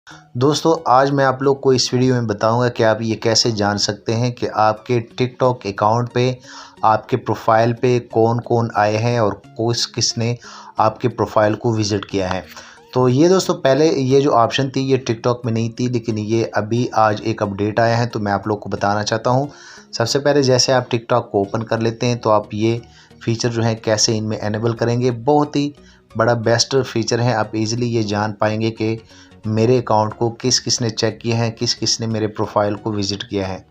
दोस्तों आज मैं आप लोग को इस वीडियो में बताऊंगा कि आप ये कैसे जान सकते हैं कि आपके टिकटॉक अकाउंट पे आपके प्रोफाइल पे कौन कौन आए हैं और किसने आपके प्रोफाइल को विज़िट किया है। तो ये दोस्तों पहले ये जो ऑप्शन थी ये टिकटॉक में नहीं थी, लेकिन ये अभी आज एक अपडेट आया है तो मैं आप लोग को बताना चाहता हूँ। सबसे पहले जैसे आप टिकटॉक को ओपन कर लेते हैं तो आप ये फ़ीचर जो है कैसे इनमें एनेबल करेंगे। बहुत ही बड़ा बेस्ट फ़ीचर है, आप इजीली ये जान पाएंगे कि मेरे अकाउंट को किस किस ने चेक किया है, किस किस ने मेरे प्रोफाइल को विज़िट किया है।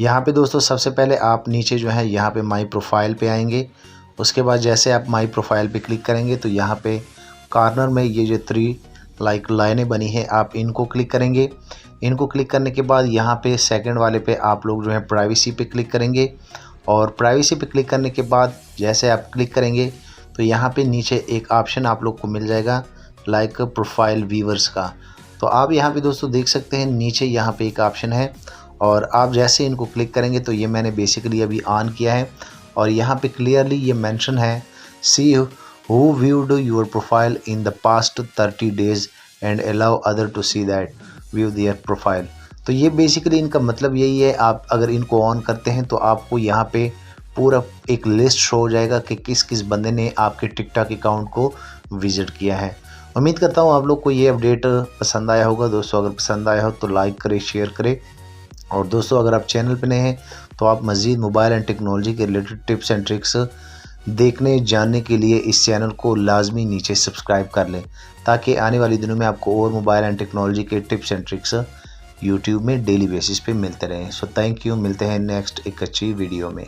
यहाँ पे दोस्तों सबसे पहले आप नीचे जो है यहाँ पे माई प्रोफाइल पे आएंगे। उसके बाद जैसे आप माई प्रोफाइल पे क्लिक करेंगे तो यहाँ पे कॉर्नर में ये जो 3 लाइनें बनी है आप इनको क्लिक करेंगे। इनको क्लिक करने के बाद यहाँ पे सेकंड वाले पे आप लोग जो है प्राइवेसी पे क्लिक करेंगे। और प्राइवेसी पे क्लिक करने के बाद जैसे आप क्लिक करेंगे तो यहाँ पे नीचे एक ऑप्शन आप लोग को मिल जाएगा लाइक प्रोफाइल व्यूअर्स का। तो आप यहाँ पे दोस्तों देख सकते हैं नीचे यहाँ पे एक ऑप्शन है और आप जैसे इनको क्लिक करेंगे तो ये मैंने बेसिकली अभी ऑन किया है और यहाँ पे क्लियरली ये मेंशन है see who viewed your profile in the past 30 days and allow other to see that view their profile. तो ये बेसिकली इनका मतलब यही है, आप अगर इनको ऑन करते हैं तो आपको यहाँ पे पूरा एक लिस्ट शो हो जाएगा कि किस किस बंदे ने आपके टिकटॉक अकाउंट को विज़िट किया है। उम्मीद करता हूँ आप लोग को ये अपडेट पसंद आया होगा। दोस्तों अगर पसंद आया हो तो लाइक करें, शेयर करें और दोस्तों अगर आप चैनल पर नए हैं तो आप मज़ीद मोबाइल एंड टेक्नोलॉजी के रिलेटेड टिप्स एंड ट्रिक्स देखने जानने के लिए इस चैनल को लाजमी नीचे सब्सक्राइब कर लें, ताकि आने वाले दिनों में आपको और मोबाइल एंड टेक्नोलॉजी के टिप्स एंड ट्रिक्स यूट्यूब में डेली बेसिस पे मिलते रहें। सो थैंक यू, मिलते हैं नेक्स्ट एक अच्छी वीडियो में।